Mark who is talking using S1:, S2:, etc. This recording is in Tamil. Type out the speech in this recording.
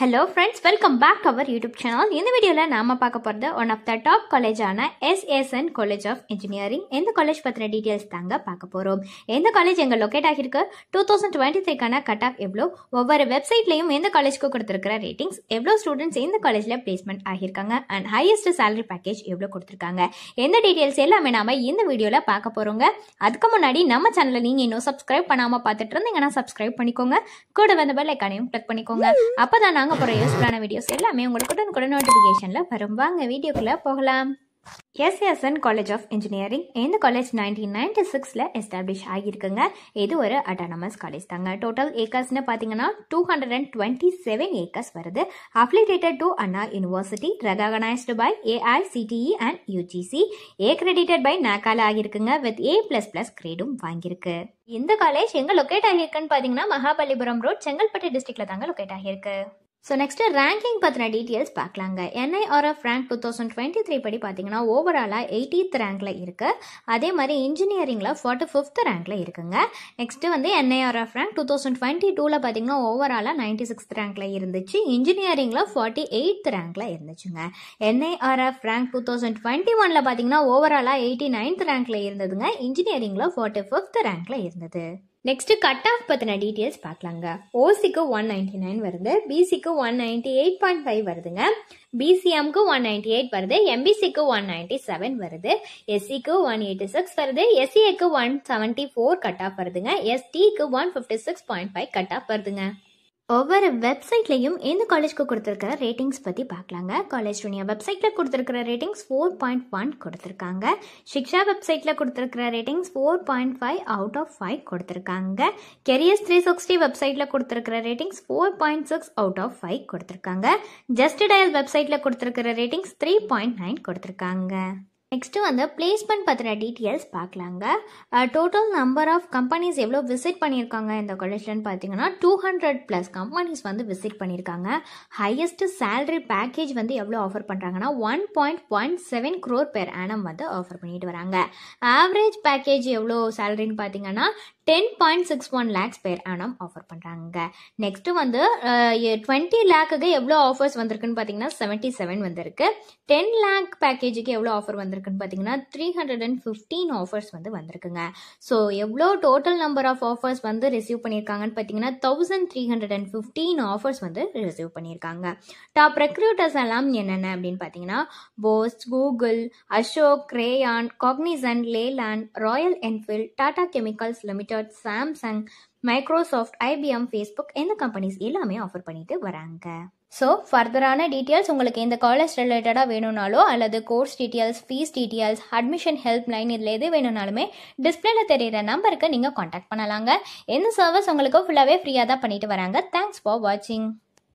S1: Hello friends, welcome back to our YouTube channel. In the video, நாம பார்க்க போறது one of the top college ஆன SSN College of Engineering. இந்த காலேஜ் பத்தின டீடைல்ஸ் தாங்க பார்க்க போறோம். இந்த காலேஜ் எங்க லொகேட் ஆகிருக்கு, 2023 கான கட் ஆஃப் எவ்வளோ, ஒவ்வொரு வெப்சைட்லயும் இந்த காலேஜ்க்கு கொடுத்திருக்கிற ரேட்டிங்ஸ், எவ்வளோ ஸ்டூடெண்ட்ஸ் இந்த காலேஜ்ல பிளேஸ்மெண்ட் ஆகியிருக்காங்க அண்ட் ஹையஸ்ட் salary பேக்கேஜ் எவ்வளோ கொடுத்திருக்காங்க. இந்த டீடைல்ஸ் எல்லாமே நாம இந்த வீடியோல பார்க்க போறோங்க. அதுக்கு முன்னாடி நம்ம சேனலை நீங்க இன்னும் சப்ஸ்கிரைப் பண்ணாம பார்த்துட்டு இருந்தீங்கன்னா சப்ஸ்கிரைப் பண்ணிக்கோங்க. கூட வந்து பெல் ஐகானையும் கிளிக் பண்ணிக்கோங்க. அப்பதான் நாங்க போற யூஸ்ஃபுல்லான வீடியோஸ் எல்லாமே உங்களுக்கு உடனுக்குடன் நோட்டிஃபிகேஷன்ல வரும். வாங்க வீடியோக்குள்ள போகலாம். SSN College of Engineering இந்த காலேஜ் 1996ல எஸ்டாப்ளிஷ் ஆகியிருக்குங்க. இது ஒரு அட்டானமஸ் காலேஜ் தாங்க. டோட்டல் ஏக்கர்ஸ்னு பார்த்தீங்கன்னா 227 ஏக்கர்ஸ் வருது. Affiliated to Anna university, recognised by AICTE and UGC, accredited by NACAல ஆகியிருக்குங்க. வித் A++ கிரேடும் வாங்கியிருக்கு. இந்த காலேஜ் எங்க லொகேட் ஆகியிருக்குன்னு பார்த்தீங்கன்னா மகாபலிபுரம் ரோட், செங்கல்பட்டு டிஸ்ட்ரிக்ட்ல தாங்க லொகேட் ஆகியிருக்கு. ஸோ நெக்ஸ்ட் ரேங்கிங் பற்றின டீட்டெயில்ஸ் பார்க்கலாங்க. NIRF ரேங்க் 2023 படி பார்த்தீங்கன்னா ஓவராலாக 80th ரேங்க்ல இருக்கு. அதே மாதிரி இன்ஜினியரிங்ல 45th ரேங்க்ல இருக்குங்க. நெக்ஸ்ட் வந்து NIRF ரேங்க் 2022ல பார்த்தீங்கன்னா ஓவராலாக 96th ரேங்க்ல இருந்துச்சு. இன்ஜினியரிங்ல 48th ரேங்க்ல இருந்துச்சுங்க. NIRF ரேங்க் 2021ல பார்த்தீங்கன்னா ஓவராலாக 89th ரேங்க்ல இருந்ததுங்க. இன்ஜினியரிங்ல 45th ரேங்க்ல இருந்தது. நெக்ஸ்ட் கட் ஆஃப் பத்தின டீடைல்ஸ் பார்க்கலாங்க. ஓசிக்கு 199 வருது, பிசிக்கு 198.5 வருதுங்க, பிசிஎம்க்கு 198 வருது, எம்பிசிக்கு 197 வருது, எஸ்சிக்கு 186 வருது, எஸ்சிஏக்கு 174 கட் ஆஃப் வருதுங்க, எஸ்டிக்கு 156.5 கட் ஆஃப் வருதுங்க. ஒவ்வொரு வெப்சைட்லையும் இந்த காலேஜ்க்கு கொடுத்துருக்கிற ரேட்டிங்ஸ் பற்றி பார்க்கலாங்க. காலேஜ் யூனியா வெப்சைட்டில் கொடுத்துருக்கிற ரேட்டிங்ஸ் 4.1 கொடுத்துருக்காங்க. ஷிக்ஷா வெப்சைட்டில் கொடுத்துருக்கிற ரேட்டிங்ஸ் 4.5 அவுட் ஆஃப் 5 கொடுத்துருக்காங்க. கெரியர்ஸ் 360 வெப்சைட்டில் கொடுத்துருக்கிற ரேட்டிங்ஸ் 4.6 அவுட் ஆஃப் 5 கொடுத்துருக்காங்க. ஜஸ்ட் டயல் வெப்சைட்டில் கொடுத்துருக்கிற ரேட்டிங்ஸ் 3.9 கொடுத்துருக்காங்க. நெக்ஸ்ட் வந்து பிளேஸ்மெண்ட் பற்றின டீட்டெயில்ஸ் பார்க்கலாங்க. டோட்டல் நம்பர் ஆஃப் கம்பெனிஸ் எவ்வளோ விசிட் பண்ணியிருக்காங்க இந்த காலேஜ்லன்னு பார்த்தீங்கன்னா 200+ கம்பெனிஸ் வந்து விசிட் பண்ணியிருக்காங்க. ஹையஸ்ட் சேலரி பேக்கேஜ் வந்து எவ்வளோ ஆஃபர் பண்ணுறாங்கன்னா 1.17 crore per annum வந்து ஆஃபர் பண்ணிட்டு வராங்க. ஆவரேஜ் பேக்கேஜ் எவ்வளோ சேலரின்னு பார்த்தீங்கன்னா 10.61 lakhs per annum ஆஃபர் பண்ணுறாங்க. நெக்ஸ்ட் வந்து 20 lakhக்கு எவ்வளோ ஆஃபர்ஸ் வந்திருக்குன்னு பார்த்தீங்கன்னா 77 வந்திருக்கு. 10 lakh பேக்கேஜுக்கு எவ்வளோ ஆஃபர் வந்திருக்குன்னு பார்த்தீங்கன்னா 315 ஆஃபர்ஸ் வந்து வந்திருக்குங்க. ஸோ எவ்வளோ டோட்டல் நம்பர் ஆஃப் ஆஃபர்ஸ் வந்து ரிசீவ் பண்ணியிருக்காங்கன்னு பார்த்தீங்கன்னா 1315 ஆஃபர்ஸ் வந்து ரிசீவ் பண்ணியிருக்காங்க. டாப் ரெக்ரூட்டர்ஸ் எல்லாம் என்னென்ன அப்படின்னு பார்த்தீங்கன்னா post, Google, Ashok, rayon, Cognizant, Leyland, Royal Enfield, Tata chemicals limited, Samsung, Microsoft, IBM, Facebook இந்த கம்பெனிஸ் எல்லாமே ஆஃபர் பண்ணிட்டு வராங்க. ஸோ ஃபர்தரான டீட்டெயில்ஸ் உங்களுக்கு இந்த காலேஜ் ரிலேட்டடாக வேணும்னாலோ அல்லது course details, fees details, admission help line இதில் எது வேணும்னாலுமே டிஸ்பிளேல தெரியிற நம்பருக்கு நீங்கள் காண்டாக்ட் பண்ணலாங்க. இந்த சர்வீஸ் உங்களுக்கு ஃபுல்லாகவே ஃப்ரீயாக தான் பண்ணிட்டு வராங்க. தேங்க்ஸ் ஃபார் வாட்சிங்.